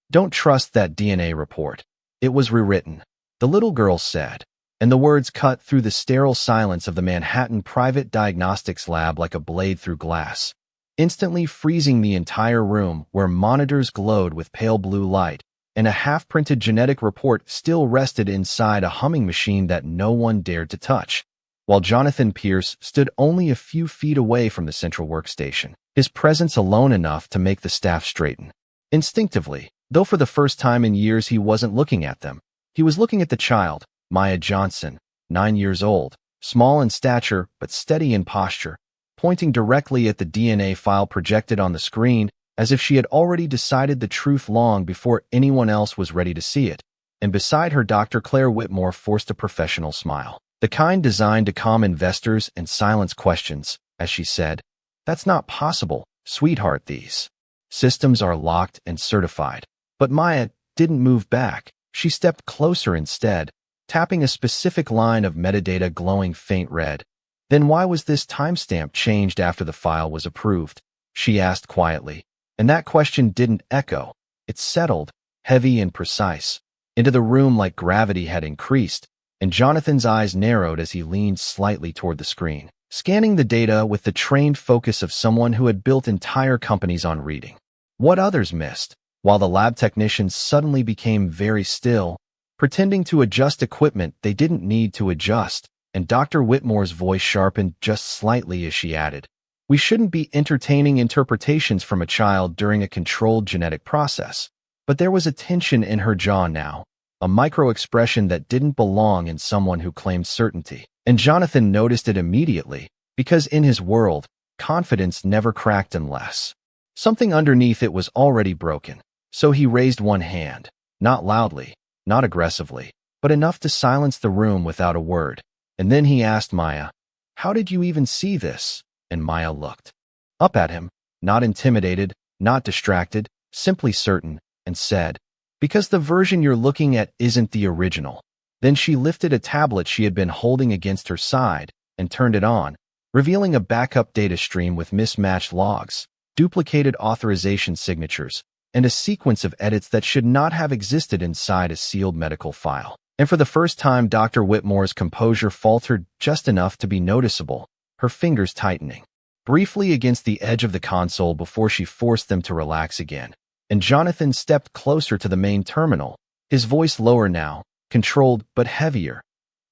"Don't trust that DNA report. It was rewritten," the little girl said, and the words cut through the sterile silence of the Manhattan private diagnostics lab like a blade through glass, instantly freezing the entire room where monitors glowed with pale blue light, and a half-printed genetic report still rested inside a humming machine that no one dared to touch, while Jonathan Pierce stood only a few feet away from the central workstation, his presence alone enough to make the staff straighten. Instinctively, though for the first time in years he wasn't looking at them, he was looking at the child, Maya Johnson, 9 years old, small in stature but steady in posture, pointing directly at the DNA file projected on the screen as if she had already decided the truth long before anyone else was ready to see it. And beside her, Dr. Claire Whitmore forced a professional smile, the kind designed to calm investors and silence questions, as she said, "That's not possible, sweetheart. These systems are locked and certified." But Maya didn't move back. She stepped closer instead, tapping a specific line of metadata glowing faint red. "Then why was this timestamp changed after the file was approved?" she asked quietly. And that question didn't echo. It settled, heavy and precise, into the room like gravity had increased, and Jonathan's eyes narrowed as he leaned slightly toward the screen, scanning the data with the trained focus of someone who had built entire companies on reading what others missed, while the lab technicians suddenly became very still, pretending to adjust equipment they didn't need to adjust, and Dr. Whitmore's voice sharpened just slightly as she added, "We shouldn't be entertaining interpretations from a child during a controlled genetic process." But there was a tension in her jaw now, a micro-expression that didn't belong in someone who claimed certainty. And Jonathan noticed it immediately, because in his world, confidence never cracked unless something underneath it was already broken. So he raised one hand, not loudly, not aggressively, but enough to silence the room without a word. And then he asked Maya, "How did you even see this?" And Maya looked up at him, not intimidated, not distracted, simply certain, and said, "Because the version you're looking at isn't the original." Then she lifted a tablet she had been holding against her side and turned it on, revealing a backup data stream with mismatched logs, duplicated authorization signatures, and a sequence of edits that should not have existed inside a sealed medical file. And for the first time, Dr. Whitmore's composure faltered just enough to be noticeable, her fingers tightening briefly against the edge of the console before she forced them to relax again. And Jonathan stepped closer to the main terminal, his voice lower now, controlled but heavier.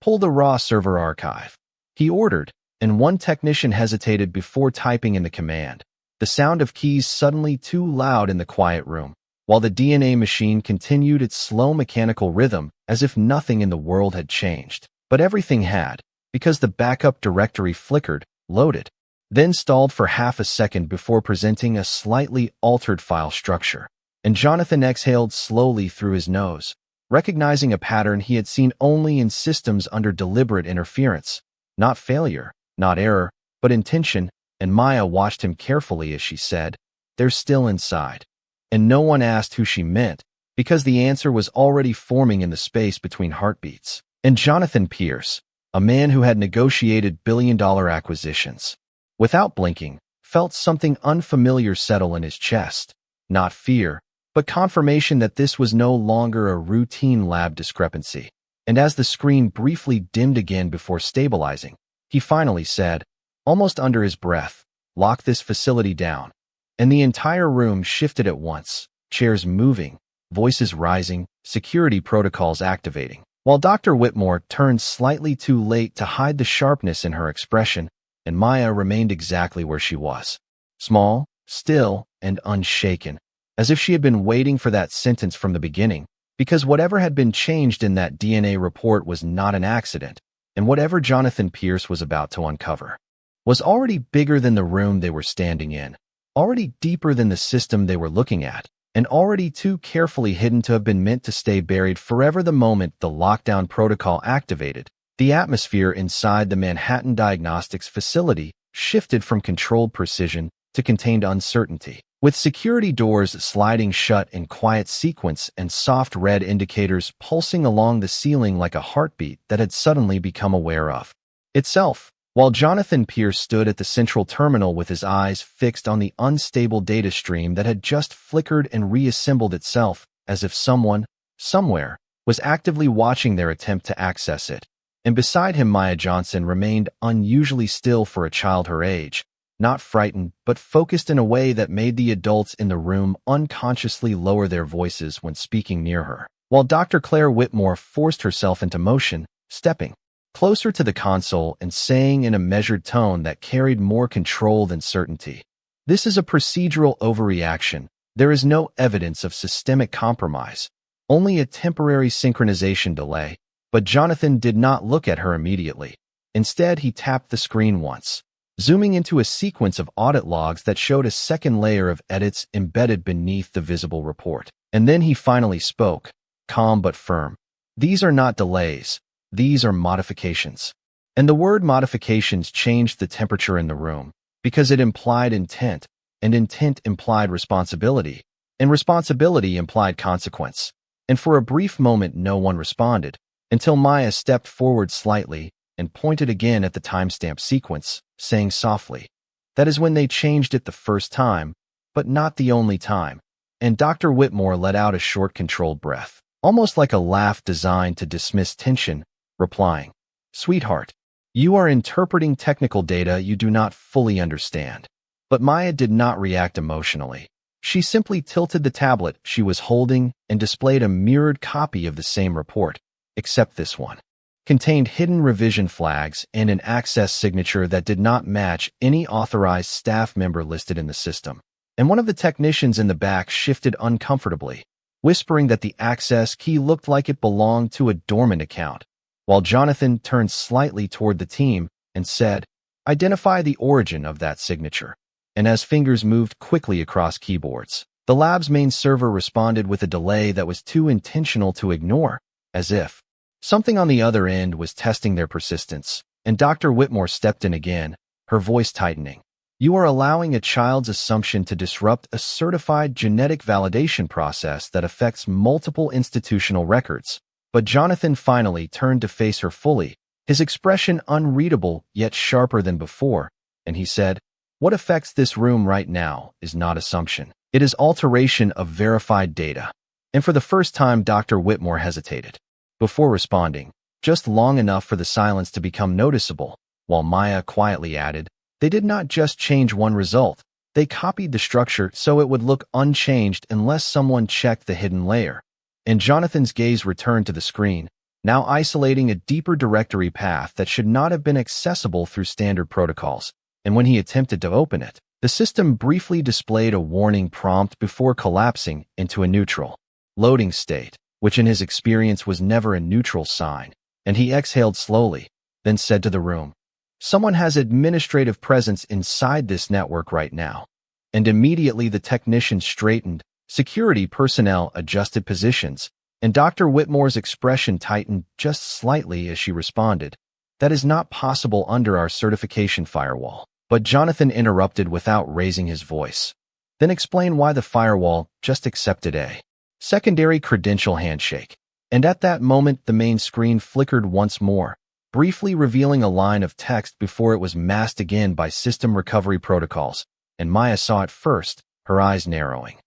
"Pull the raw server archive," he ordered, and one technician hesitated before typing in the command, the sound of keys suddenly too loud in the quiet room, while the DNA machine continued its slow mechanical rhythm as if nothing in the world had changed. But everything had, because the backup directory flickered, loaded, then stalled for half a second before presenting a slightly altered file structure. And Jonathan exhaled slowly through his nose, recognizing a pattern he had seen only in systems under deliberate interference. Not failure, not error, but intention, and Maya watched him carefully as she said, "They're still inside." And no one asked who she meant, because the answer was already forming in the space between heartbeats. And Jonathan Pierce, a man who had negotiated billion-dollar acquisitions, without blinking, felt something unfamiliar settle in his chest. Not fear, but confirmation that this was no longer a routine lab discrepancy. And as the screen briefly dimmed again before stabilizing, he finally said, almost under his breath, "Lock this facility down." And the entire room shifted at once, chairs moving, voices rising, security protocols activating, while Dr. Whitmore turned slightly too late to hide the sharpness in her expression, and Maya remained exactly where she was, small, still, and unshaken, as if she had been waiting for that sentence from the beginning, because whatever had been changed in that DNA report was not an accident, and whatever Jonathan Pierce was about to uncover was already bigger than the room they were standing in, already deeper than the system they were looking at, and already too carefully hidden to have been meant to stay buried forever. The moment the lockdown protocol activated, the atmosphere inside the Manhattan Diagnostics facility shifted from controlled precision to contained uncertainty, with security doors sliding shut in quiet sequence and soft red indicators pulsing along the ceiling like a heartbeat that had suddenly become aware of itself. While Jonathan Pierce stood at the central terminal with his eyes fixed on the unstable data stream that had just flickered and reassembled itself, as if someone, somewhere, was actively watching their attempt to access it. And beside him, Maya Johnson remained unusually still for a child her age, not frightened, but focused in a way that made the adults in the room unconsciously lower their voices when speaking near her, while Dr. Claire Whitmore forced herself into motion, stepping closer to the console and saying in a measured tone that carried more control than certainty, "This is a procedural overreaction. There is no evidence of systemic compromise, only a temporary synchronization delay." But Jonathan did not look at her immediately. Instead, he tapped the screen once, zooming into a sequence of audit logs that showed a second layer of edits embedded beneath the visible report. And then he finally spoke, calm but firm. "These are not delays. These are modifications." And the word modifications changed the temperature in the room, because it implied intent, and intent implied responsibility, and responsibility implied consequence. And for a brief moment, no one responded, until Maya stepped forward slightly and pointed again at the timestamp sequence, saying softly, "That is when they changed it the first time, but not the only time." And Dr. Whitmore let out a short, controlled breath, almost like a laugh designed to dismiss tension, replying, "Sweetheart, you are interpreting technical data you do not fully understand." But Maya did not react emotionally. She simply tilted the tablet she was holding and displayed a mirrored copy of the same report, except this one contained hidden revision flags and an access signature that did not match any authorized staff member listed in the system. And one of the technicians in the back shifted uncomfortably, whispering that the access key looked like it belonged to a dormant account, while Jonathan turned slightly toward the team and said, "Identify the origin of that signature." And as fingers moved quickly across keyboards, the lab's main server responded with a delay that was too intentional to ignore, as if something on the other end was testing their persistence. And Dr. Whitmore stepped in again, her voice tightening. "You are allowing a child's assumption to disrupt a certified genetic validation process that affects multiple institutional records." But Jonathan finally turned to face her fully, his expression unreadable yet sharper than before, and he said, "What affects this room right now is not assumption. It is alteration of verified data." And for the first time, Dr. Whitmore hesitated before responding, just long enough for the silence to become noticeable, while Maya quietly added, "They did not just change one result. They copied the structure so it would look unchanged unless someone checked the hidden layer." And Jonathan's gaze returned to the screen, now isolating a deeper directory path that should not have been accessible through standard protocols. And when he attempted to open it, the system briefly displayed a warning prompt before collapsing into a neutral loading state, which in his experience was never a neutral sign. And he exhaled slowly, then said to the room, "Someone has administrative presence inside this network right now." And immediately the technician straightened, security personnel adjusted positions, and Dr. Whitmore's expression tightened just slightly as she responded, "That is not possible under our certification firewall." But Jonathan interrupted without raising his voice. "Then explain why the firewall just accepted a secondary credential handshake." And at that moment, the main screen flickered once more, briefly revealing a line of text before it was masked again by system recovery protocols, and Maya saw it first, her eyes narrowing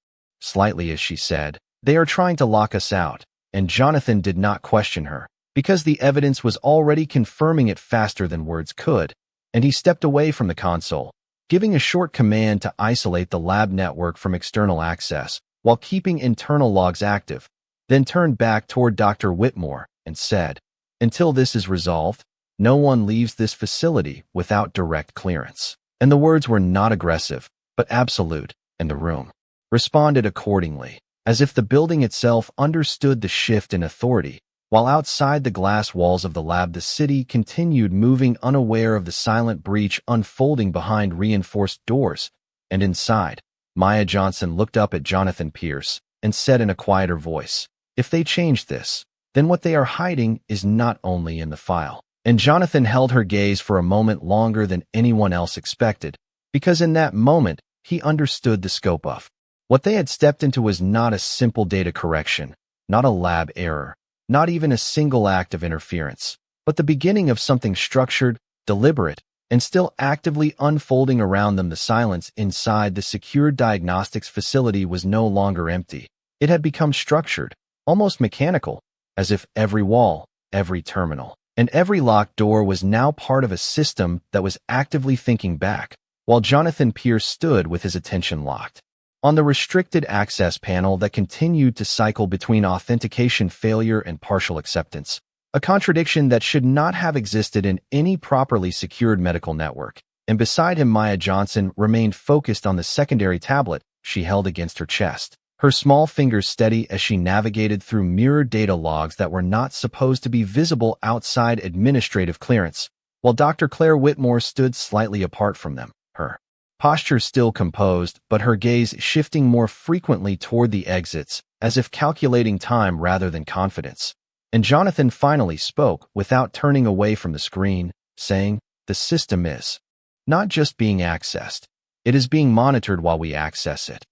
slightly as she said, "They are trying to lock us out." And Jonathan did not question her, because the evidence was already confirming it faster than words could, and he stepped away from the console, giving a short command to isolate the lab network from external access while keeping internal logs active, then turned back toward Dr. Whitmore and said, "Until this is resolved, no one leaves this facility without direct clearance." And the words were not aggressive, but absolute, and the room responded accordingly, as if the building itself understood the shift in authority. While outside the glass walls of the lab, the city continued moving, unaware of the silent breach unfolding behind reinforced doors. And inside, Maya Johnson looked up at Jonathan Pierce and said in a quieter voice, "If they change this, then what they are hiding is not only in the file." And Jonathan held her gaze for a moment longer than anyone else expected, because in that moment, he understood the scope of what they had stepped into was not a simple data correction, not a lab error, not even a single act of interference, but the beginning of something structured, deliberate, and still actively unfolding around them. The silence inside the secure diagnostics facility was no longer empty. It had become structured, almost mechanical, as if every wall, every terminal, and every locked door was now part of a system that was actively thinking back, while Jonathan Pierce stood with his attention locked on the restricted access panel that continued to cycle between authentication failure and partial acceptance, a contradiction that should not have existed in any properly secured medical network. And beside him, Maya Johnson remained focused on the secondary tablet she held against her chest, her small fingers steady as she navigated through mirrored data logs that were not supposed to be visible outside administrative clearance, while Dr. Claire Whitmore stood slightly apart from them, her posture still composed, but her gaze shifting more frequently toward the exits, as if calculating time rather than confidence. And Jonathan finally spoke without turning away from the screen, saying, "The system is not just being accessed, it is being monitored while we access it."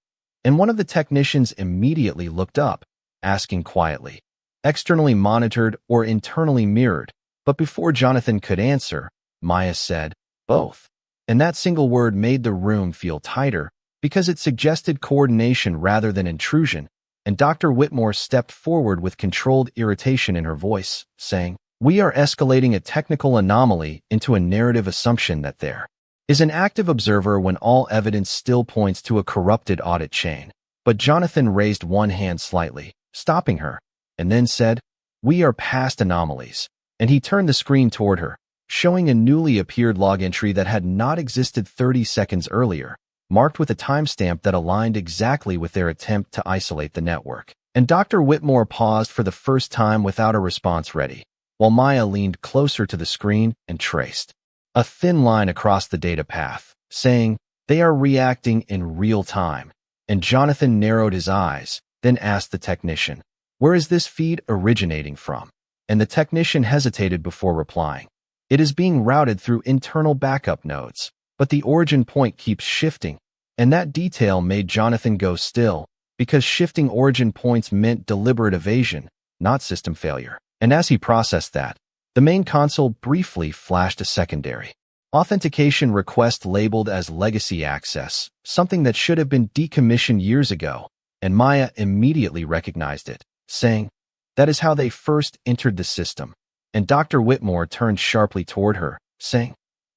And one of the technicians immediately looked up, asking quietly, "Externally monitored or internally mirrored?" But before Jonathan could answer, Maya said, "Both." And that single word made the room feel tighter, because it suggested coordination rather than intrusion, and Dr. Whitmore stepped forward with controlled irritation in her voice, saying, "We are escalating a technical anomaly into a narrative assumption that there is an active observer when all evidence still points to a corrupted audit chain." But Jonathan raised one hand slightly, stopping her, and then said, "We are past anomalies." And he turned the screen toward her, showing a newly appeared log entry that had not existed 30 seconds earlier, marked with a timestamp that aligned exactly with their attempt to isolate the network. And Dr. Whitmore paused for the first time without a response ready, while Maya leaned closer to the screen and traced a thin line across the data path, saying, "They are reacting in real time." And Jonathan narrowed his eyes, then asked the technician, "Where is this feed originating from?" And the technician hesitated before replying, "It is being routed through internal backup nodes, but the origin point keeps shifting." And that detail made Jonathan go still, because shifting origin points meant deliberate evasion, not system failure. And as he processed that, the main console briefly flashed a secondary authentication request labeled as legacy access, something that should have been decommissioned years ago, and Maya immediately recognized it, saying, "That is how they first entered the system." And Dr. Whitmore turned sharply toward her, saying,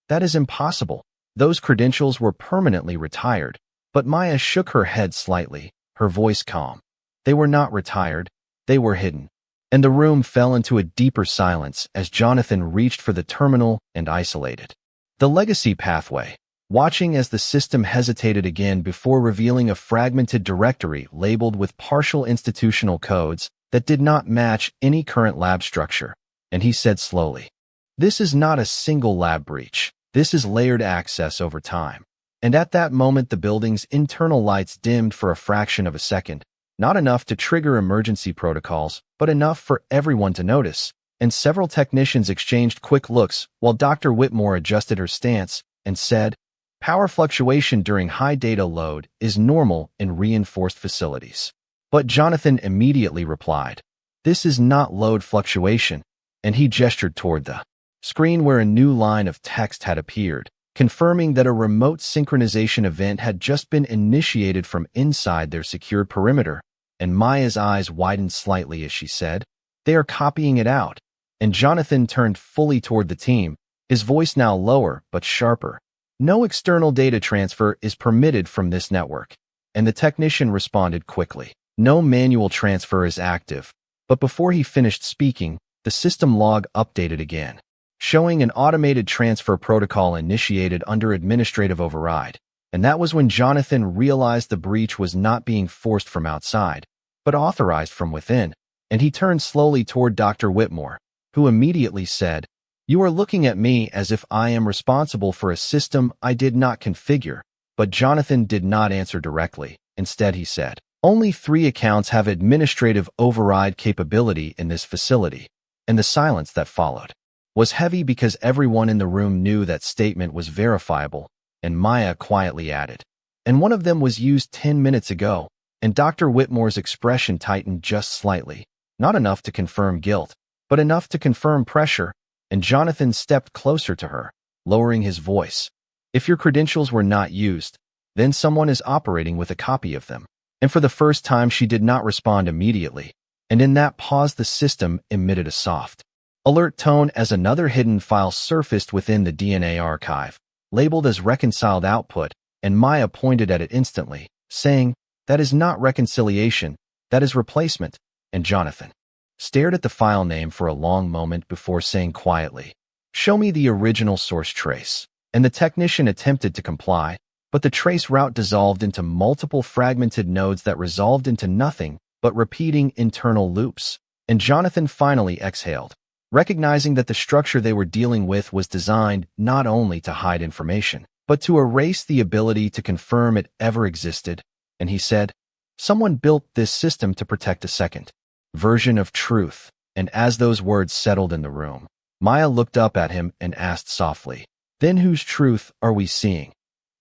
"That is impossible. Those credentials were permanently retired." But Maya shook her head slightly, her voice calm. "They were not retired, they were hidden." And the room fell into a deeper silence as Jonathan reached for the terminal and isolated the legacy pathway, watching as the system hesitated again before revealing a fragmented directory labeled with partial institutional codes that did not match any current lab structure. And he said slowly, "This is not a single lab breach. This is layered access over time." And at that moment, the building's internal lights dimmed for a fraction of a second, not enough to trigger emergency protocols, but enough for everyone to notice. And several technicians exchanged quick looks while Dr. Whitmore adjusted her stance and said, "Power fluctuation during high data load is normal in reinforced facilities." But Jonathan immediately replied, "This is not load fluctuation," and he gestured toward the screen where a new line of text had appeared, confirming that a remote synchronization event had just been initiated from inside their secured perimeter. And Maya's eyes widened slightly as she said, "They are copying it out." And Jonathan turned fully toward the team, his voice now lower but sharper. "No external data transfer is permitted from this network." And the technician responded quickly, "No manual transfer is active." But before he finished speaking, the system log updated again, showing an automated transfer protocol initiated under administrative override. And that was when Jonathan realized the breach was not being forced from outside, but authorized from within. And he turned slowly toward Dr. Whitmore, who immediately said, "You are looking at me as if I am responsible for a system I did not configure." But Jonathan did not answer directly. Instead, he said, "Only 3 accounts have administrative override capability in this facility." And the silence that followed was heavy because everyone in the room knew that statement was verifiable. And Maya quietly added, "And one of them was used 10 minutes ago." And Dr. Whitmore's expression tightened just slightly, not enough to confirm guilt, but enough to confirm pressure. And Jonathan stepped closer to her, lowering his voice. "If your credentials were not used, then someone is operating with a copy of them." And for the first time, she did not respond immediately. And in that pause, the system emitted a soft, alert tone as another hidden file surfaced within the DNA archive, labeled as reconciled output, and Maya pointed at it instantly, saying, "That is not reconciliation, that is replacement." And Jonathan stared at the file name for a long moment before saying quietly, "Show me the original source trace." And the technician attempted to comply, but the trace route dissolved into multiple fragmented nodes that resolved into nothing but repeating internal loops. And Jonathan finally exhaled, recognizing that the structure they were dealing with was designed not only to hide information, but to erase the ability to confirm it ever existed. And he said, "Someone built this system to protect a second version of truth." And as those words settled in the room, Maya looked up at him and asked softly, "Then whose truth are we seeing?"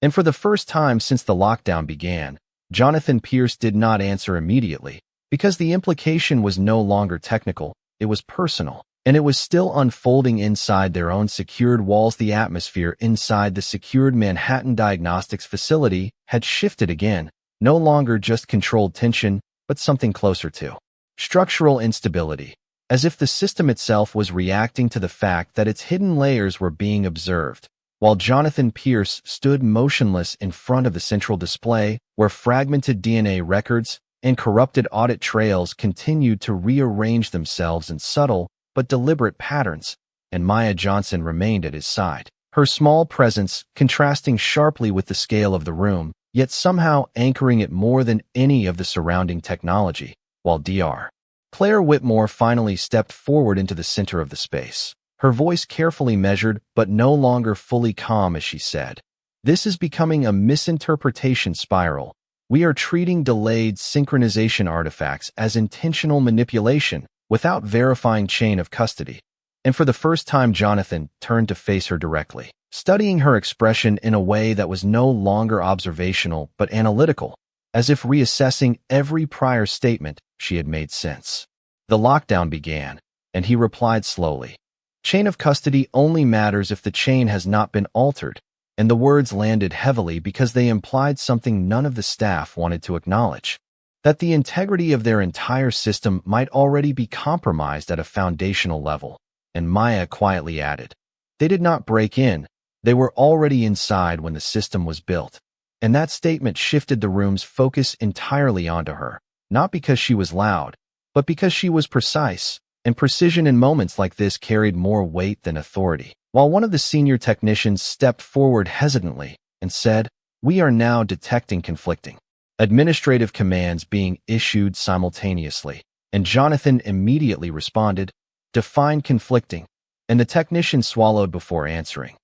And for the first time since the lockdown began, Jonathan Pierce did not answer immediately, because the implication was no longer technical, it was personal, and it was still unfolding inside their own secured walls. The atmosphere inside the secured Manhattan Diagnostics facility had shifted again, no longer just controlled tension, but something closer to structural instability, as if the system itself was reacting to the fact that its hidden layers were being observed. While Jonathan Pierce stood motionless in front of the central display, where fragmented DNA records and corrupted audit trails continued to rearrange themselves in subtle but deliberate patterns, and Maya Johnson remained at his side, her small presence contrasting sharply with the scale of the room, yet somehow anchoring it more than any of the surrounding technology, while Dr. Claire Whitmore finally stepped forward into the center of the space, her voice carefully measured but no longer fully calm as she said, "This is becoming a misinterpretation spiral. We are treating delayed synchronization artifacts as intentional manipulation without verifying chain of custody." And for the first time, Jonathan turned to face her directly, studying her expression in a way that was no longer observational but analytical, as if reassessing every prior statement she had made since the lockdown began, and he replied slowly, "Chain of custody only matters if the chain has not been altered." And the words landed heavily because they implied something none of the staff wanted to acknowledge, that the integrity of their entire system might already be compromised at a foundational level. And Maya quietly added, "They did not break in, they were already inside when the system was built." And that statement shifted the room's focus entirely onto her, not because she was loud, but because she was precise, and precision in moments like this carried more weight than authority. While one of the senior technicians stepped forward hesitantly and said, "We are now detecting conflicting administrative commands being issued simultaneously." And Jonathan immediately responded, "Define conflicting." And the technician swallowed before answering.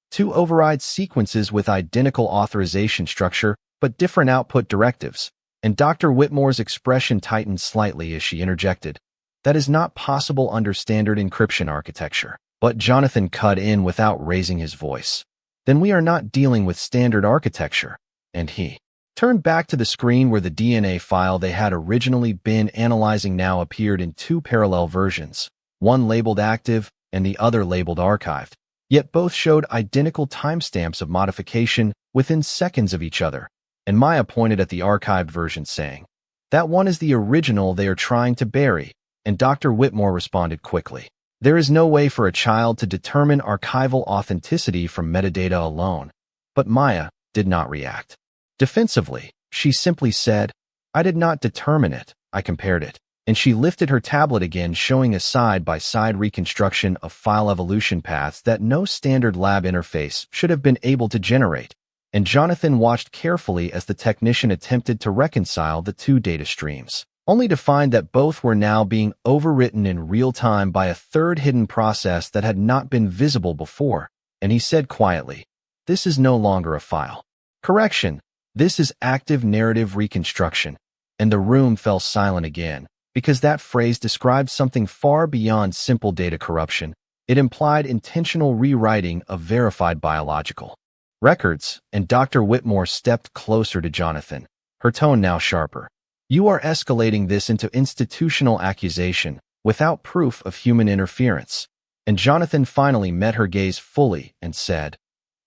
"Two override sequences with identical authorization structure, but different output directives." And Dr. Whitmore's expression tightened slightly as she interjected, "That is not possible under standard encryption architecture." But Jonathan cut in without raising his voice. "Then we are not dealing with standard architecture." And he turned back to the screen where the DNA file they had originally been analyzing now appeared in two parallel versions, one labeled active and the other labeled archived. Yet both showed identical timestamps of modification within seconds of each other. And Maya pointed at the archived version saying, "That one is the original they are trying to bury." And Dr. Whitmore responded quickly, "There is no way for a child to determine archival authenticity from metadata alone." But Maya did not react defensively. She simply said, "I did not determine it, I compared it." And she lifted her tablet again, showing a side-by-side reconstruction of file evolution paths that no standard lab interface should have been able to generate. And Jonathan watched carefully as the technician attempted to reconcile the two data streams, only to find that both were now being overwritten in real time by a third hidden process that had not been visible before. And he said quietly, "This is no longer a file correction. This is active narrative reconstruction." And the room fell silent again, because that phrase described something far beyond simple data corruption. It implied intentional rewriting of verified biological records. And Dr. Whitmore stepped closer to Jonathan, her tone now sharper. "You are escalating this into institutional accusation without proof of human interference." And Jonathan finally met her gaze fully and said,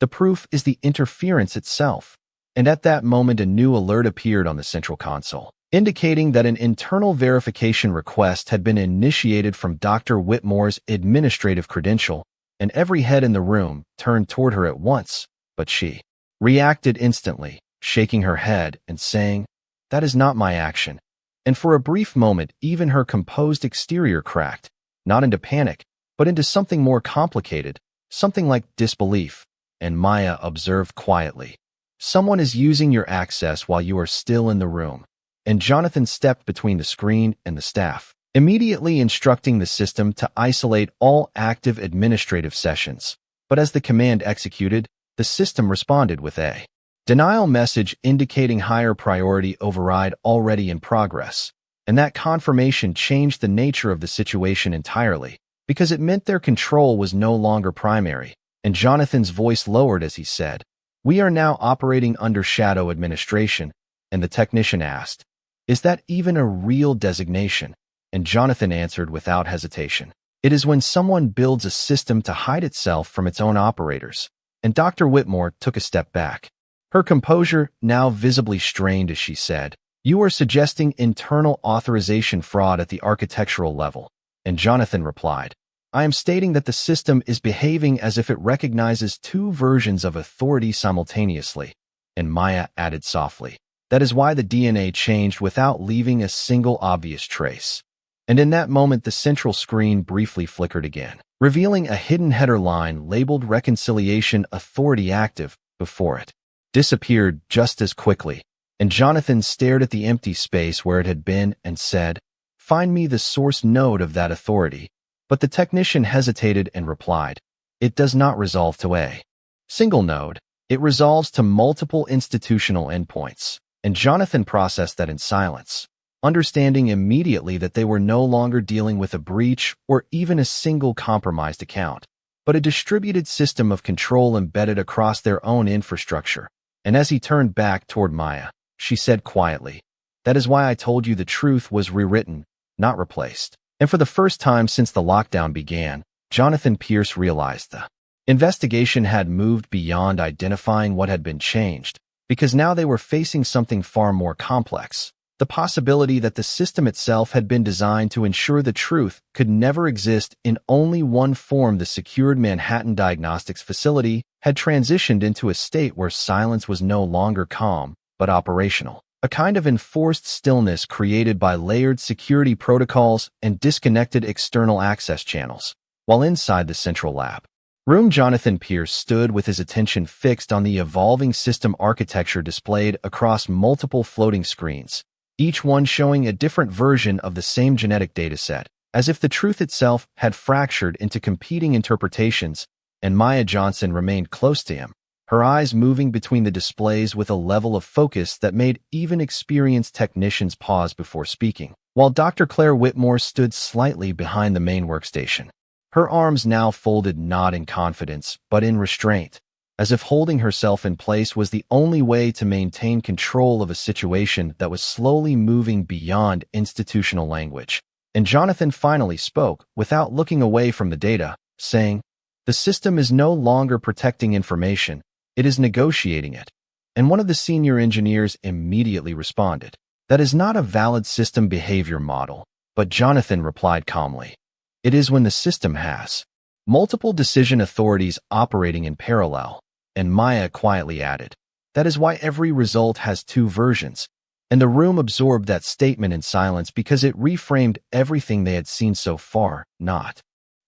"The proof is the interference itself." And at that moment, a new alert appeared on the central console, indicating that an internal verification request had been initiated from Dr. Whitmore's administrative credential, and every head in the room turned toward her at once, but she reacted instantly, shaking her head and saying, "That is not my action." And for a brief moment, even her composed exterior cracked, not into panic, but into something more complicated, something like disbelief. And Maya observed quietly, "Someone is using your access while you are still in the room." And Jonathan stepped between the screen and the staff, immediately instructing the system to isolate all active administrative sessions. But as the command executed, the system responded with a denial message indicating higher priority override already in progress. And that confirmation changed the nature of the situation entirely, because it meant their control was no longer primary. And Jonathan's voice lowered as he said, "We are now operating under shadow administration." And the technician asked, "Is that even a real designation?" And Jonathan answered without hesitation, "It is when someone builds a system to hide itself from its own operators." And Dr. Whitmore took a step back, her composure now visibly strained as she said, "You are suggesting internal authorization fraud at the architectural level." And Jonathan replied, "I am stating that the system is behaving as if it recognizes two versions of authority simultaneously." And Maya added softly, "That is why the DNA changed without leaving a single obvious trace." And in that moment, the central screen briefly flickered again, revealing a hidden header line labeled Reconciliation Authority Active. Before it disappeared just as quickly, and Jonathan stared at the empty space where it had been and said, "Find me the source node of that authority." But the technician hesitated and replied, "It does not resolve to a single node. It resolves to multiple institutional endpoints." And Jonathan processed that in silence, understanding immediately that they were no longer dealing with a breach or even a single compromised account, but a distributed system of control embedded across their own infrastructure. And as he turned back toward Maya, she said quietly, "That is why I told you the truth was rewritten, not replaced." And for the first time since the lockdown began, Jonathan Pierce realized the investigation had moved beyond identifying what had been changed, because now they were facing something far more complex. The possibility that the system itself had been designed to ensure the truth could never exist in only one form. The secured Manhattan Diagnostics facility had transitioned into a state where silence was no longer calm, but operational. A kind of enforced stillness created by layered security protocols and disconnected external access channels. While inside the central lab room, Jonathan Pierce stood with his attention fixed on the evolving system architecture displayed across multiple floating screens, each one showing a different version of the same genetic dataset, as if the truth itself had fractured into competing interpretations. And Maya Johnson remained close to him, her eyes moving between the displays with a level of focus that made even experienced technicians pause before speaking, while Dr. Claire Whitmore stood slightly behind the main workstation, her arms now folded not in confidence but in restraint, as if holding herself in place was the only way to maintain control of a situation that was slowly moving beyond institutional language. And Jonathan finally spoke, without looking away from the data, saying, "The system is no longer protecting information, it is negotiating it." And one of the senior engineers immediately responded, "That is not a valid system behavior model." But Jonathan replied calmly, "It is when the system has multiple decision authorities operating in parallel." And Maya quietly added, "That is why every result has two versions." And the room absorbed that statement in silence because it reframed everything they had seen so far, not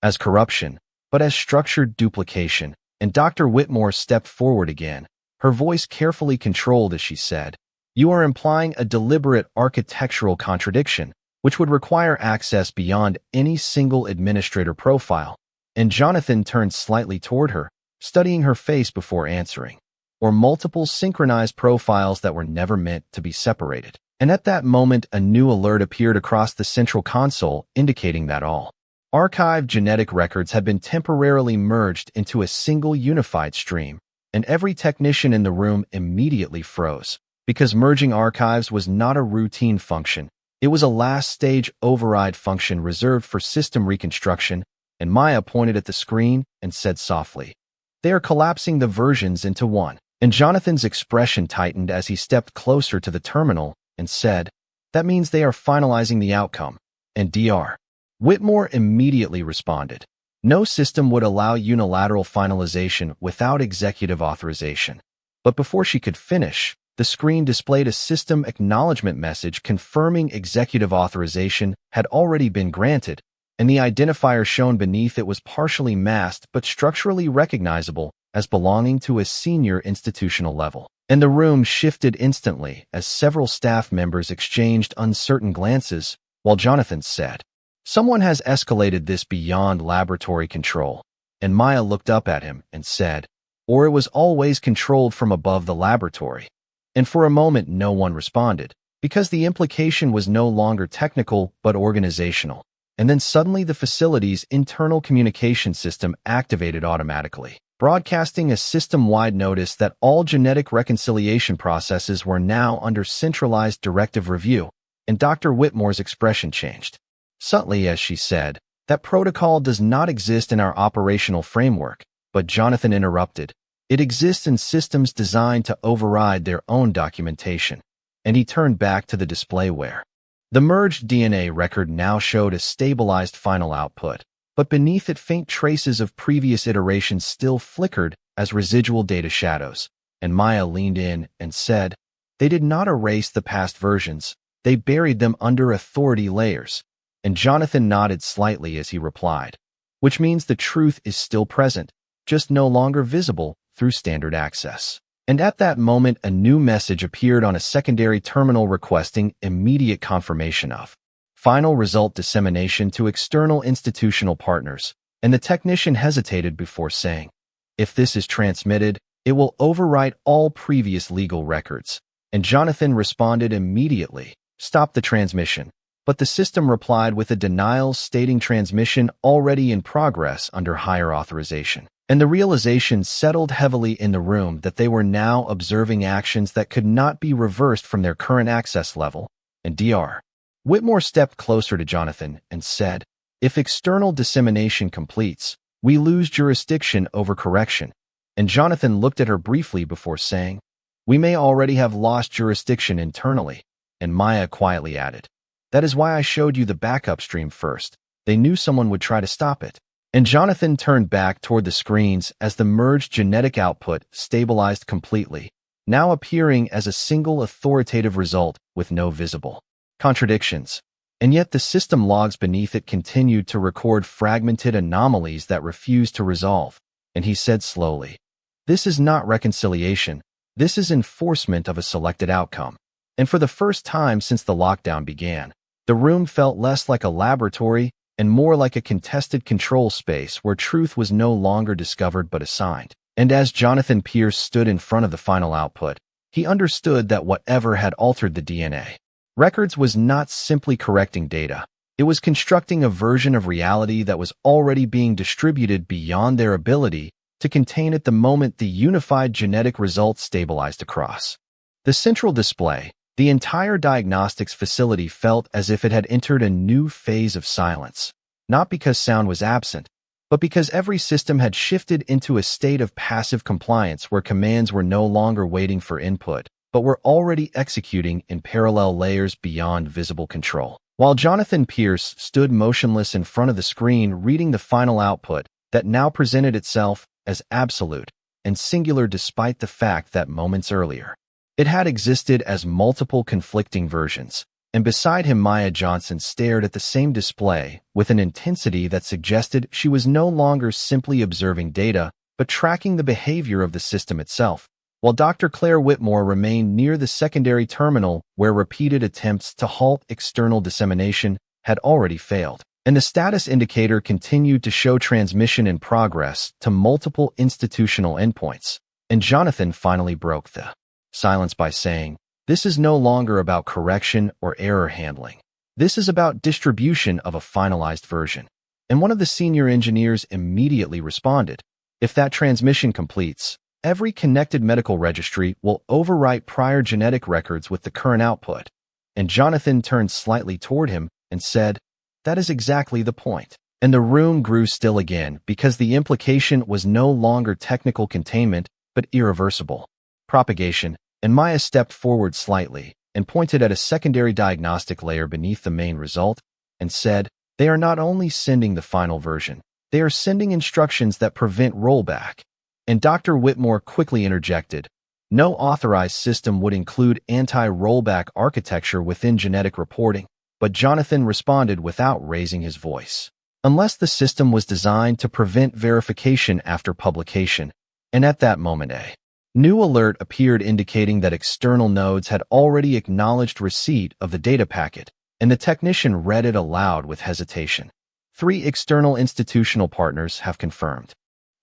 as corruption, but as structured duplication. And Dr. Whitmore stepped forward again, her voice carefully controlled as she said, "You are implying a deliberate architectural contradiction, which would require access beyond any single administrator profile." And Jonathan turned slightly toward her, studying her face before answering, "Or multiple synchronized profiles that were never meant to be separated." And at that moment, a new alert appeared across the central console, indicating that all archived genetic records had been temporarily merged into a single unified stream. And every technician in the room immediately froze, because merging archives was not a routine function. It was a last-stage override function reserved for system reconstruction. And Maya pointed at the screen and said softly, "They are collapsing the versions into one." And Jonathan's expression tightened as he stepped closer to the terminal and said, "That means they are finalizing the outcome." And Dr. Whitmore immediately responded, "No system would allow unilateral finalization without executive authorization." But before she could finish, the screen displayed a system acknowledgement message confirming executive authorization had already been granted, and the identifier shown beneath it was partially masked but structurally recognizable as belonging to a senior institutional level. And the room shifted instantly as several staff members exchanged uncertain glances, while Jonathan said, "Someone has escalated this beyond laboratory control." And Maya looked up at him and said, "Or it was always controlled from above the laboratory." And for a moment no one responded, because the implication was no longer technical but organizational. And then suddenly the facility's internal communication system activated automatically, broadcasting a system-wide notice that all genetic reconciliation processes were now under centralized directive review, and Dr. Whitmore's expression changed. Subtly, as she said, "That protocol does not exist in our operational framework," but Jonathan interrupted. "It exists in systems designed to override their own documentation." And he turned back to the display where the merged DNA record now showed a stabilized final output, but beneath it faint traces of previous iterations still flickered as residual data shadows. And Maya leaned in and said, "They did not erase the past versions, they buried them under authority layers." And Jonathan nodded slightly as he replied, "Which means the truth is still present, just no longer visible through standard access." And at that moment, a new message appeared on a secondary terminal requesting immediate confirmation of final result dissemination to external institutional partners, and the technician hesitated before saying, "If this is transmitted, it will overwrite all previous legal records." And Jonathan responded immediately, "Stop the transmission." But the system replied with a denial stating transmission already in progress under higher authorization. And the realization settled heavily in the room that they were now observing actions that could not be reversed from their current access level. And Dr. Whitmore stepped closer to Jonathan and said, "If external dissemination completes, we lose jurisdiction over correction." And Jonathan looked at her briefly before saying, "We may already have lost jurisdiction internally." And Maya quietly added, "That is why I showed you the backup stream first. They knew someone would try to stop it." And Jonathan turned back toward the screens as the merged genetic output stabilized completely, now appearing as a single authoritative result with no visible contradictions. And yet the system logs beneath it continued to record fragmented anomalies that refused to resolve. And he said slowly, "This is not reconciliation, this is enforcement of a selected outcome." And for the first time since the lockdown began, the room felt less like a laboratory and more like a contested control space where truth was no longer discovered but assigned. And as Jonathan Pierce stood in front of the final output, he understood that whatever had altered the DNA records was not simply correcting data. It was constructing a version of reality that was already being distributed beyond their ability to contain it the moment the unified genetic results stabilized across the central display. The entire diagnostics facility felt as if it had entered a new phase of silence, not because sound was absent, but because every system had shifted into a state of passive compliance where commands were no longer waiting for input, but were already executing in parallel layers beyond visible control. While Jonathan Pierce stood motionless in front of the screen reading the final output that now presented itself as absolute and singular despite the fact that moments earlier, it had existed as multiple conflicting versions, and beside him Maya Johnson stared at the same display with an intensity that suggested she was no longer simply observing data, but tracking the behavior of the system itself, while Dr. Claire Whitmore remained near the secondary terminal where repeated attempts to halt external dissemination had already failed. And the status indicator continued to show transmission in progress to multiple institutional endpoints. And Jonathan finally broke the silence by saying, "This is no longer about correction or error handling. This is about distribution of a finalized version." And one of the senior engineers immediately responded, "If that transmission completes, every connected medical registry will overwrite prior genetic records with the current output." And Jonathan turned slightly toward him and said, "That is exactly the point." And the room grew still again because the implication was no longer technical containment, but irreversible. propagation, and Maya stepped forward slightly and pointed at a secondary diagnostic layer beneath the main result and said, "They are not only sending the final version, they are sending instructions that prevent rollback." And Dr. Whitmore quickly interjected, "No authorized system would include anti-rollback architecture within genetic reporting," but Jonathan responded without raising his voice. "Unless the system was designed to prevent verification after publication." And at that moment, a new alert appeared indicating that external nodes had already acknowledged receipt of the data packet, and the technician read it aloud with hesitation. "3 external institutional partners have confirmed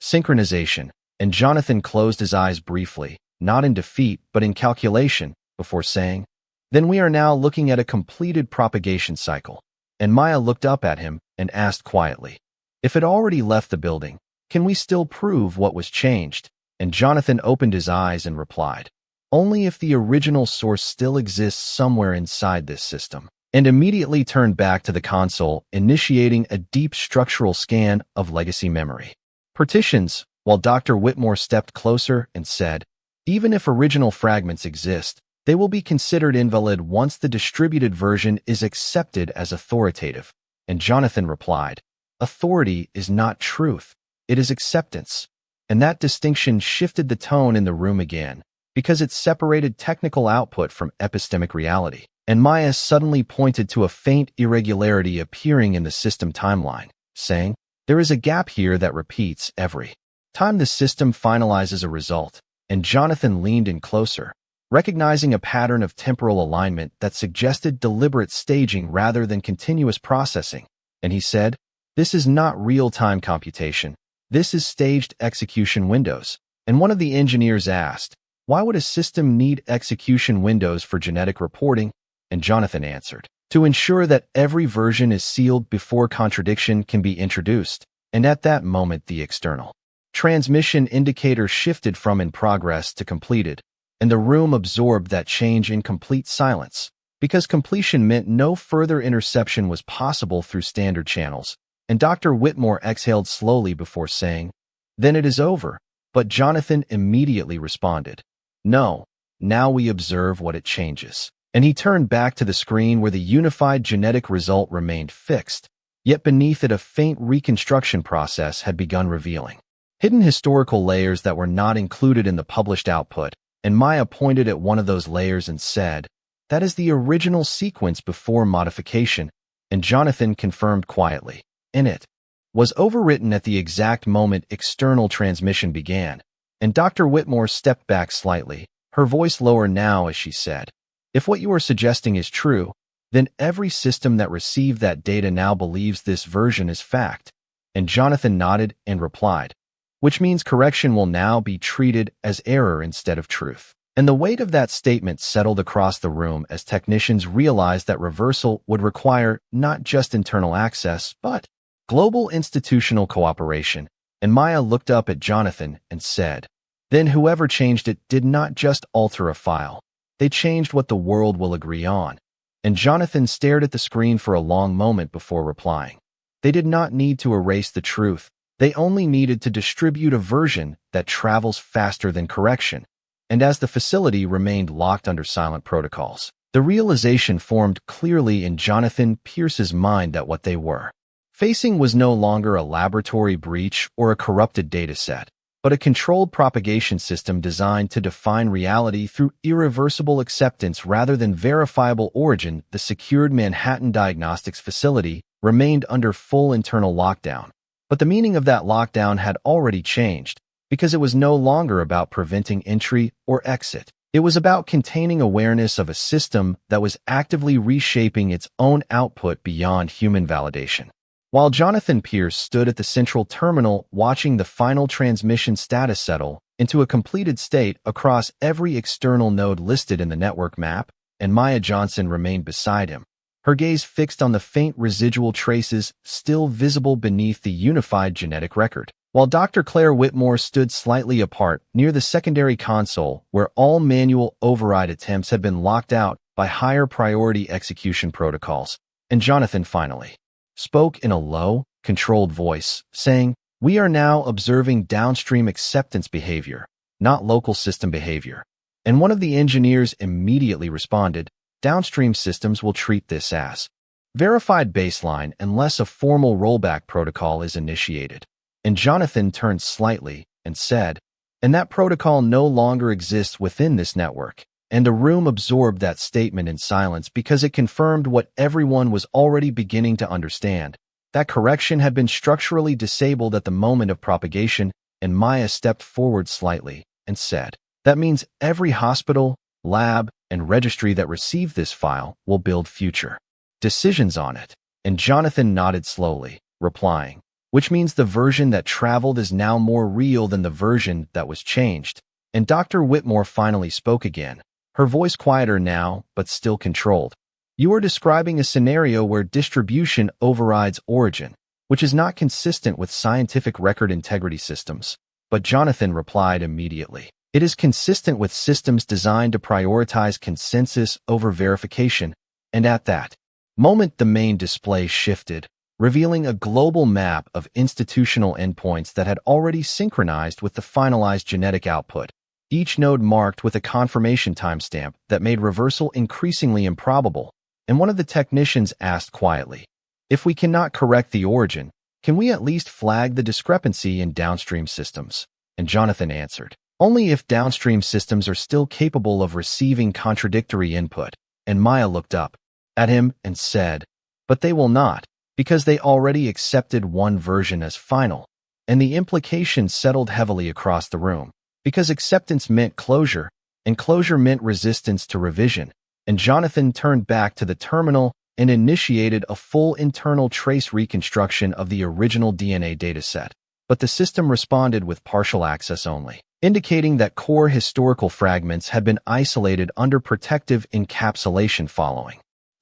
synchronization," and Jonathan closed his eyes briefly, not in defeat but in calculation, before saying, "Then we are now looking at a completed propagation cycle." And Maya looked up at him and asked quietly, "If it already left the building, can we still prove what was changed?" And Jonathan opened his eyes and replied, "Only if the original source still exists somewhere inside this system," and immediately turned back to the console, initiating a deep structural scan of legacy memory partitions, while Dr. Whitmore stepped closer and said, "Even if original fragments exist, they will be considered invalid once the distributed version is accepted as authoritative." And Jonathan replied, "Authority is not truth, it is acceptance." And that distinction shifted the tone in the room again, because it separated technical output from epistemic reality. And Maya suddenly pointed to a faint irregularity appearing in the system timeline, saying, "There is a gap here that repeats every time the system finalizes a result." And Jonathan leaned in closer, recognizing a pattern of temporal alignment that suggested deliberate staging rather than continuous processing. And he said, "This is not real-time computation. This is staged execution windows." And one of the engineers asked, "Why would a system need execution windows for genetic reporting?" And Jonathan answered, "To ensure that every version is sealed before contradiction can be introduced." And at that moment, the external transmission indicator shifted from in progress to completed, and the room absorbed that change in complete silence, because completion meant no further interception was possible through standard channels. And Dr. Whitmore exhaled slowly before saying, "Then it is over." But Jonathan immediately responded, "No, now we observe what it changes." And he turned back to the screen where the unified genetic result remained fixed, yet beneath it a faint reconstruction process had begun revealing hidden historical layers that were not included in the published output. And Maya pointed at one of those layers and said, "That is the original sequence before modification." And Jonathan confirmed quietly, "In it was overwritten at the exact moment external transmission began." And Dr. Whitmore stepped back slightly, her voice lower now as she said, "If what you are suggesting is true, then every system that received that data now believes this version is fact." And Jonathan nodded and replied, "Which means correction will now be treated as error instead of truth." And the weight of that statement settled across the room as technicians realized that reversal would require not just internal access, but global institutional cooperation. And Maya looked up at Jonathan and said, "Then whoever changed it did not just alter a file. They changed what the world will agree on." And Jonathan stared at the screen for a long moment before replying, "They did not need to erase the truth. They only needed to distribute a version that travels faster than correction." And as the facility remained locked under silent protocols, the realization formed clearly in Jonathan Pierce's mind that what they were facing was no longer a laboratory breach or a corrupted dataset, but a controlled propagation system designed to define reality through irreversible acceptance rather than verifiable origin. The secured Manhattan Diagnostics facility remained under full internal lockdown, but the meaning of that lockdown had already changed, because it was no longer about preventing entry or exit. It was about containing awareness of a system that was actively reshaping its own output beyond human validation. While Jonathan Pierce stood at the central terminal watching the final transmission status settle into a completed state across every external node listed in the network map, and Maya Johnson remained beside him, her gaze fixed on the faint residual traces still visible beneath the unified genetic record, while Dr. Claire Whitmore stood slightly apart near the secondary console where all manual override attempts had been locked out by higher priority execution protocols. And Jonathan finally spoke in a low, controlled voice, saying, "We are now observing downstream acceptance behavior, not local system behavior." And one of the engineers immediately responded, "Downstream systems will treat this as verified baseline unless a formal rollback protocol is initiated." And Jonathan turned slightly and said, "And that protocol no longer exists within this network." And the room absorbed that statement in silence because it confirmed what everyone was already beginning to understand. That correction had been structurally disabled at the moment of propagation, and Maya stepped forward slightly and said, "That means every hospital, lab, and registry that received this file will build future decisions on it." And Jonathan nodded slowly, replying, "Which means the version that traveled is now more real than the version that was changed." And Dr. Whitmore finally spoke again, her voice quieter now, but still controlled. "You are describing a scenario where distribution overrides origin, which is not consistent with scientific record integrity systems." But Jonathan replied immediately, "It is consistent with systems designed to prioritize consensus over verification." And at that moment, the main display shifted, revealing a global map of institutional endpoints that had already synchronized with the finalized genetic output, each node marked with a confirmation timestamp that made reversal increasingly improbable. And one of the technicians asked quietly, "If we cannot correct the origin, can we at least flag the discrepancy in downstream systems?" And Jonathan answered, "Only if downstream systems are still capable of receiving contradictory input." And Maya looked up at him and said, "But they will not, because they already accepted one version as final." And the implication settled heavily across the room, because acceptance meant closure, and closure meant resistance to revision. And Jonathan turned back to the terminal and initiated a full internal trace reconstruction of the original DNA dataset. But the system responded with partial access only, indicating that core historical fragments had been isolated under protective encapsulation following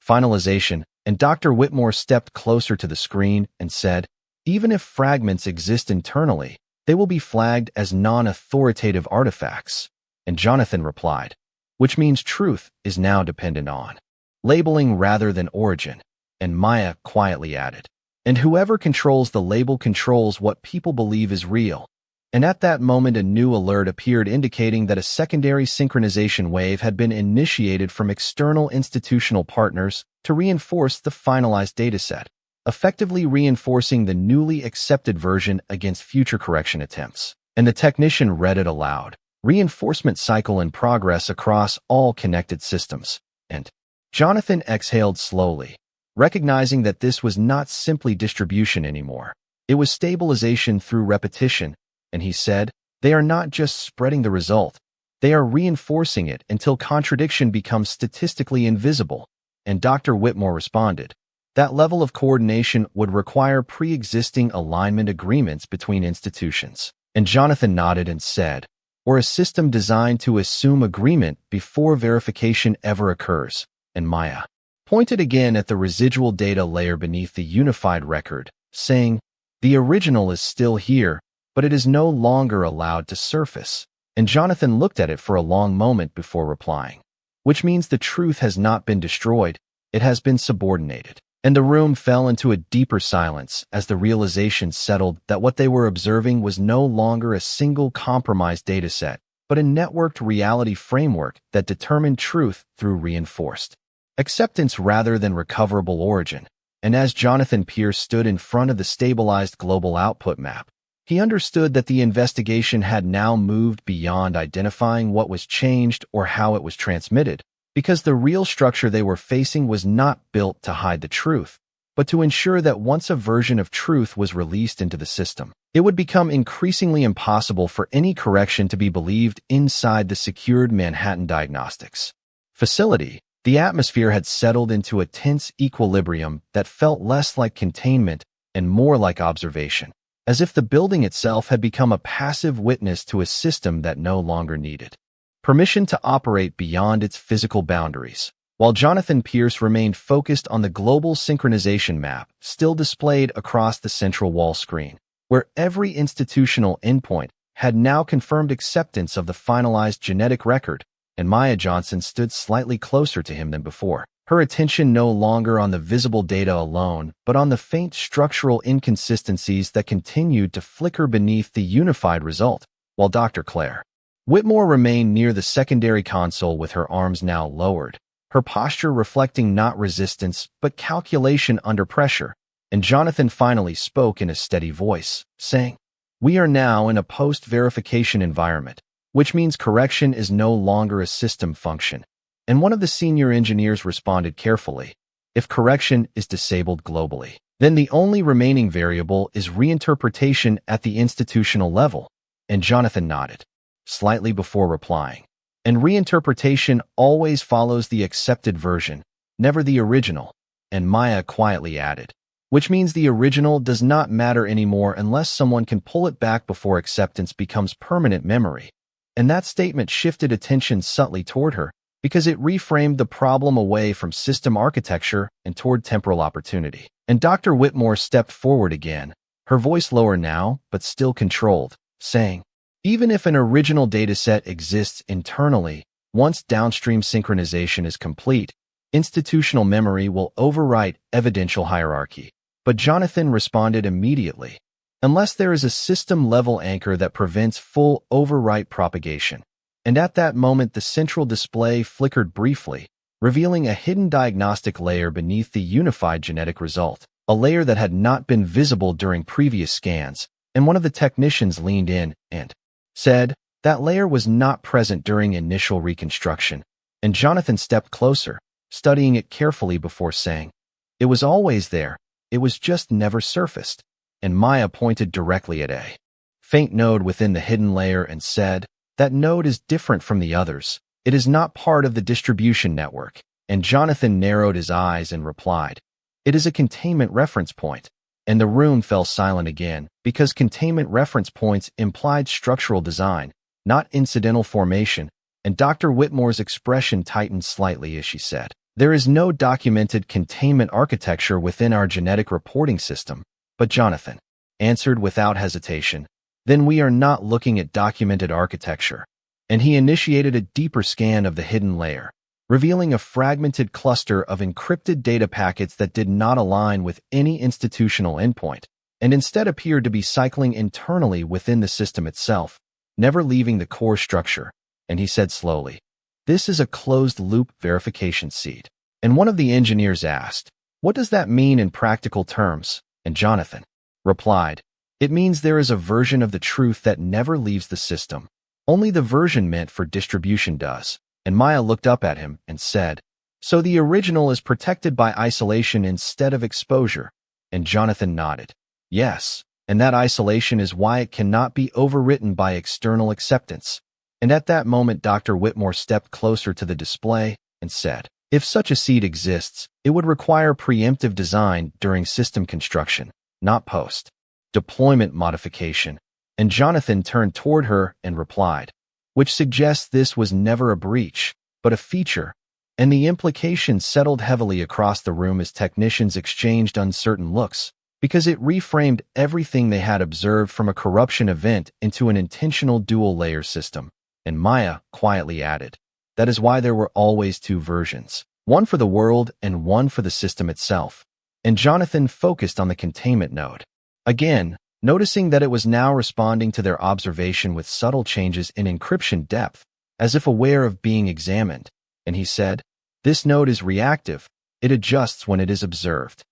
finalization. And Dr. Whitmore stepped closer to the screen and said, "Even if fragments exist internally, they will be flagged as non-authoritative artifacts." And Jonathan replied, "Which means truth is now dependent on labeling rather than origin." And Maya quietly added, "And whoever controls the label controls what people believe is real." And at that moment, a new alert appeared indicating that a secondary synchronization wave had been initiated from external institutional partners to reinforce the finalized dataset, effectively reinforcing the newly accepted version against future correction attempts. And the technician read it aloud, "Reinforcement cycle in progress across all connected systems." And Jonathan exhaled slowly, recognizing that this was not simply distribution anymore. It was stabilization through repetition. And he said, "They are not just spreading the result, they are reinforcing it until contradiction becomes statistically invisible." And Dr. Whitmore responded, "That level of coordination would require pre-existing alignment agreements between institutions." And Jonathan nodded and said, "Or a system designed to assume agreement before verification ever occurs." And Maya pointed again at the residual data layer beneath the unified record, saying, "The original is still here, but it is no longer allowed to surface." And Jonathan looked at it for a long moment before replying, "Which means the truth has not been destroyed, it has been subordinated." And the room fell into a deeper silence as the realization settled that what they were observing was no longer a single compromised dataset, but a networked reality framework that determined truth through reinforced acceptance rather than recoverable origin. And as Jonathan Pierce stood in front of the stabilized global output map, he understood that the investigation had now moved beyond identifying what was changed or how it was transmitted, because the real structure they were facing was not built to hide the truth, but to ensure that once a version of truth was released into the system, it would become increasingly impossible for any correction to be believed inside the secured Manhattan Diagnostics facility. The atmosphere had settled into a tense equilibrium that felt less like containment and more like observation, as if the building itself had become a passive witness to a system that no longer needed permission to operate beyond its physical boundaries. While Jonathan Pierce remained focused on the global synchronization map still displayed across the central wall screen, where every institutional endpoint had now confirmed acceptance of the finalized genetic record, and Maya Johnson stood slightly closer to him than before, her attention no longer on the visible data alone, but on the faint structural inconsistencies that continued to flicker beneath the unified result, while Dr. Claire Whitmore remained near the secondary console with her arms now lowered, her posture reflecting not resistance but calculation under pressure, and Jonathan finally spoke in a steady voice, saying, "We are now in a post-verification environment, which means correction is no longer a system function." And one of the senior engineers responded carefully, "If correction is disabled globally, then the only remaining variable is reinterpretation at the institutional level." And Jonathan nodded, slightly before replying. "And reinterpretation always follows the accepted version, never the original." And Maya quietly added, "Which means the original does not matter anymore unless someone can pull it back before acceptance becomes permanent memory." And that statement shifted attention subtly toward her, because it reframed the problem away from system architecture and toward temporal opportunity. And Dr. Whitmore stepped forward again, her voice lower now, but still controlled, saying, "Even if an original dataset exists internally, once downstream synchronization is complete, institutional memory will overwrite evidential hierarchy." But Jonathan responded immediately, "Unless there is a system-level anchor that prevents full overwrite propagation." And at that moment the central display flickered briefly, revealing a hidden diagnostic layer beneath the unified genetic result, a layer that had not been visible during previous scans, and one of the technicians leaned in and said, "That layer was not present during initial reconstruction." And Jonathan stepped closer, studying it carefully before saying, "It was always there, it was just never surfaced." And Maya pointed directly at a faint node within the hidden layer and said, "That node is different from the others. It is not part of the distribution network." And Jonathan narrowed his eyes and replied, "It is a containment reference point." And the room fell silent again, because containment reference points implied structural design, not incidental formation, and Dr. Whitmore's expression tightened slightly as she said, "There is no documented containment architecture within our genetic reporting system." But Jonathan answered without hesitation, "Then we are not looking at documented architecture." And he initiated a deeper scan of the hidden layer, revealing a fragmented cluster of encrypted data packets that did not align with any institutional endpoint, and instead appeared to be cycling internally within the system itself, never leaving the core structure. And he said slowly, "This is a closed-loop verification seed." And one of the engineers asked, "What does that mean in practical terms?" And Jonathan replied, "It means there is a version of the truth that never leaves the system. Only the version meant for distribution does." And Maya looked up at him and said, "So the original is protected by isolation instead of exposure?" And Jonathan nodded, "Yes, and that isolation is why it cannot be overwritten by external acceptance." And at that moment Dr. Whitmore stepped closer to the display and said, "If such a seed exists, it would require preemptive design during system construction, not post-deployment modification." And Jonathan turned toward her and replied, "Which suggests this was never a breach, but a feature." And the implication settled heavily across the room as technicians exchanged uncertain looks, because it reframed everything they had observed from a corruption event into an intentional dual-layer system. And Maya quietly added, "That is why there were always two versions, one for the world and one for the system itself." And Jonathan focused on the containment node, again, noticing that it was now responding to their observation with subtle changes in encryption depth, as if aware of being examined. And he said, "This node is reactive. It adjusts when it is observed."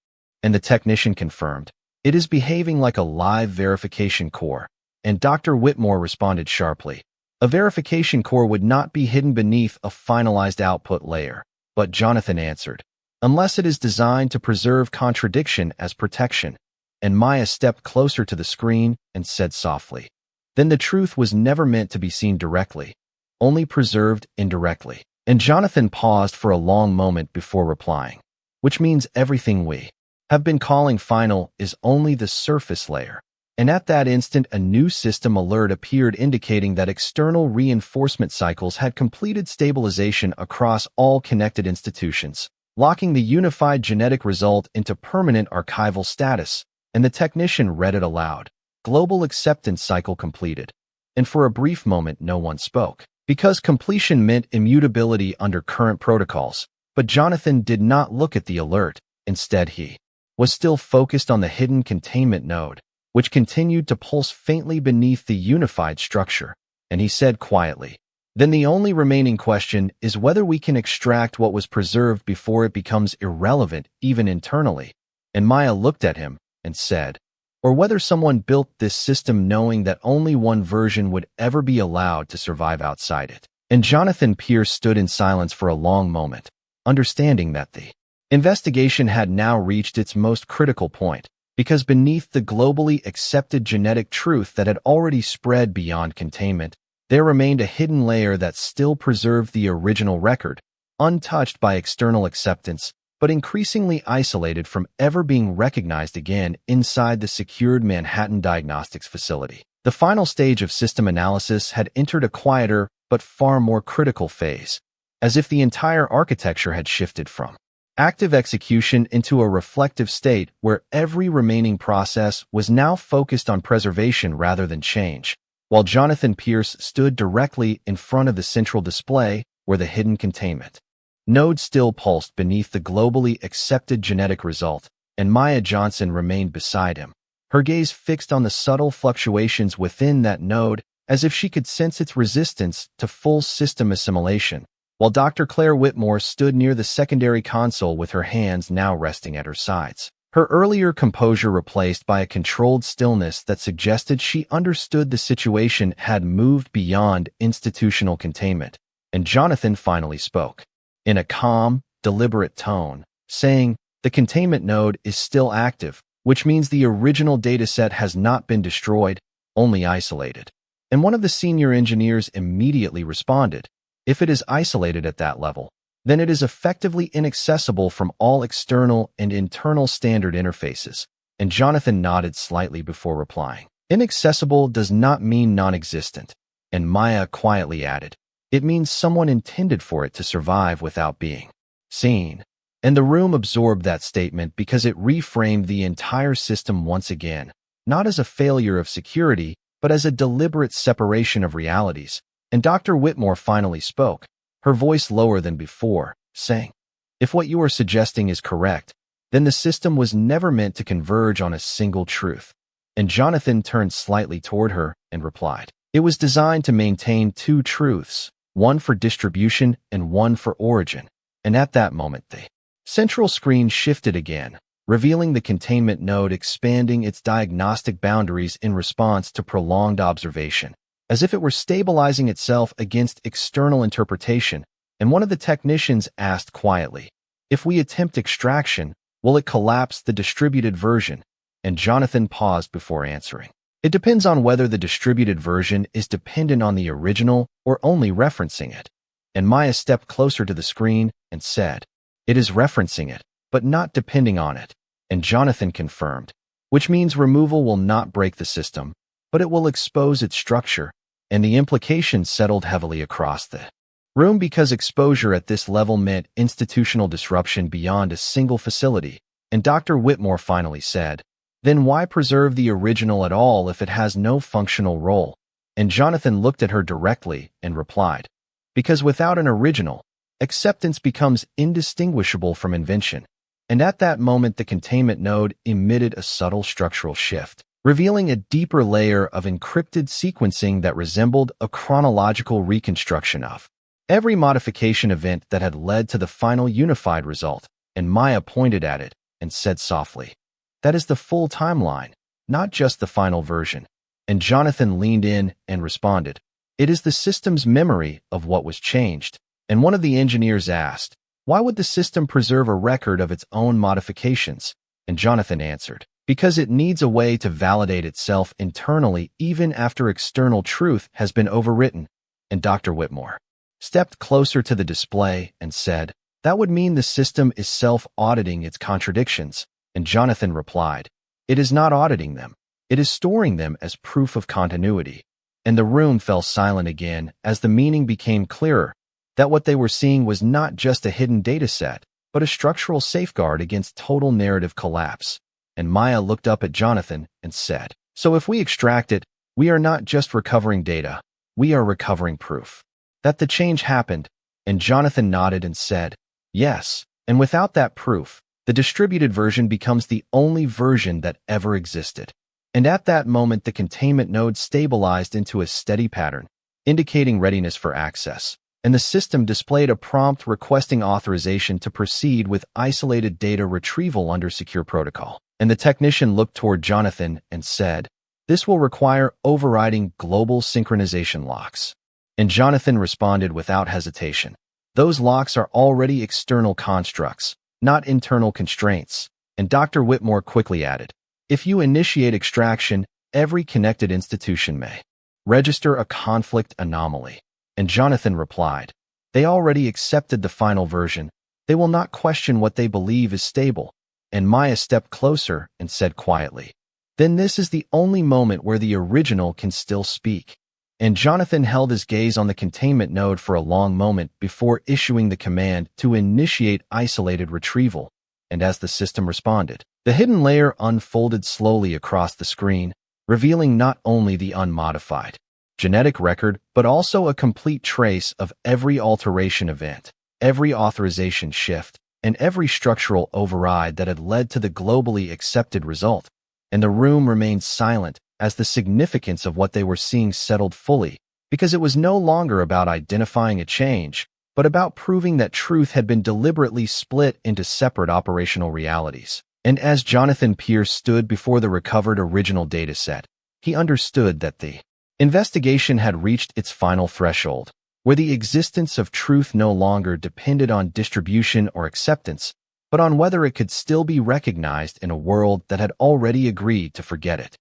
And the technician confirmed, "It is behaving like a live verification core." And Dr. Whitmore responded sharply, "A verification core would not be hidden beneath a finalized output layer." But Jonathan answered, "Unless it is designed to preserve contradiction as protection." And Maya stepped closer to the screen and said softly, "Then the truth was never meant to be seen directly, only preserved indirectly." And Jonathan paused for a long moment before replying, "Which means everything we have been calling final is only the surface layer." And at that instant a new system alert appeared indicating that external reinforcement cycles had completed stabilization across all connected institutions, locking the unified genetic result into permanent archival status. And the technician read it aloud, "Global acceptance cycle completed." And for a brief moment no one spoke, because completion meant immutability under current protocols. But Jonathan did not look at the alert. Instead he was still focused on the hidden containment node, which continued to pulse faintly beneath the unified structure. and he said quietly, "Then the only remaining question is whether we can extract what was preserved before it becomes irrelevant, even internally." And Maya looked at him and said, "Or whether someone built this system knowing that only one version would ever be allowed to survive outside it." And Jonathan Pierce stood in silence for a long moment, understanding that the investigation had now reached its most critical point, because beneath the globally accepted genetic truth that had already spread beyond containment, there remained a hidden layer that still preserved the original record, untouched by external acceptance, but increasingly isolated from ever being recognized again inside the secured Manhattan Diagnostics facility. The final stage of system analysis had entered a quieter but far more critical phase, as if the entire architecture had shifted from active execution into a reflective state where every remaining process was now focused on preservation rather than change. While Jonathan Pierce stood directly in front of the central display where the hidden containment node still pulsed beneath the globally accepted genetic result, and Maya Johnson remained beside him, her gaze fixed on the subtle fluctuations within that node as if she could sense its resistance to full system assimilation, while Dr. Claire Whitmore stood near the secondary console with her hands now resting at her sides, her earlier composure replaced by a controlled stillness that suggested she understood the situation had moved beyond institutional containment. And Jonathan finally spoke, in a calm, deliberate tone, saying, "The containment node is still active, which means the original dataset has not been destroyed, only isolated." And one of the senior engineers immediately responded, "If it is isolated at that level, then it is effectively inaccessible from all external and internal standard interfaces." And Jonathan nodded slightly before replying, "Inaccessible does not mean non-existent." And Maya quietly added, "It means someone intended for it to survive without being seen." And the room absorbed that statement because it reframed the entire system once again, not as a failure of security, but as a deliberate separation of realities. And Dr. Whitmore finally spoke, her voice lower than before, saying, "If what you are suggesting is correct, then the system was never meant to converge on a single truth." And Jonathan turned slightly toward her and replied, "It was designed to maintain two truths, one for distribution and one for origin." And at that moment, the central screen shifted again, revealing the containment node expanding its diagnostic boundaries in response to prolonged observation, as if it were stabilizing itself against external interpretation. And one of the technicians asked quietly, "If we attempt extraction, will it collapse the distributed version?" And Jonathan paused before answering, "It depends on whether the distributed version is dependent on the original or only referencing it." And Maya stepped closer to the screen and said, "It is referencing it, but not depending on it." And Jonathan confirmed, "Which means removal will not break the system, but it will expose its structure." And the implications settled heavily across the room because exposure at this level meant institutional disruption beyond a single facility. And Dr. Whitmore finally said, "Then why preserve the original at all if it has no functional role?" And Jonathan looked at her directly and replied, "Because without an original, acceptance becomes indistinguishable from invention." And at that moment, the containment node emitted a subtle structural shift, revealing a deeper layer of encrypted sequencing that resembled a chronological reconstruction of every modification event that had led to the final unified result. And Maya pointed at it and said softly, "That is the full timeline, not just the final version." And Jonathan leaned in and responded, "It is the system's memory of what was changed." And one of the engineers asked, "Why would the system preserve a record of its own modifications?" And Jonathan answered, "Because it needs a way to validate itself internally even after external truth has been overwritten." And Dr. Whitmore stepped closer to the display and said, "That would mean the system is self-auditing its contradictions." And Jonathan replied, "It is not auditing them. It is storing them as proof of continuity." And the room fell silent again as the meaning became clearer, that what they were seeing was not just a hidden dataset, but a structural safeguard against total narrative collapse. And Maya looked up at Jonathan and said, "So if we extract it, we are not just recovering data, we are recovering proof that the change happened." And Jonathan nodded and said, "Yes, and without that proof, the distributed version becomes the only version that ever existed." And at that moment, the containment node stabilized into a steady pattern, indicating readiness for access, and the system displayed a prompt requesting authorization to proceed with isolated data retrieval under secure protocol. And the technician looked toward Jonathan and said, "This will require overriding global synchronization locks." And Jonathan responded without hesitation, "Those locks are already external constructs, not internal constraints." And Dr. Whitmore quickly added, "If you initiate extraction, every connected institution may register a conflict anomaly." And Jonathan replied, "They already accepted the final version. They will not question what they believe is stable." And Maya stepped closer and said quietly, "Then this is the only moment where the original can still speak." And Jonathan held his gaze on the containment node for a long moment before issuing the command to initiate isolated retrieval. And as the system responded, the hidden layer unfolded slowly across the screen, revealing not only the unmodified genetic record, but also a complete trace of every alteration event, every authorization shift, and every structural override that had led to the globally accepted result. And the room remained silent as the significance of what they were seeing settled fully, because it was no longer about identifying a change, but about proving that truth had been deliberately split into separate operational realities. And as Jonathan Pierce stood before the recovered original dataset, he understood that the investigation had reached its final threshold, where the existence of truth no longer depended on distribution or acceptance, but on whether it could still be recognized in a world that had already agreed to forget it.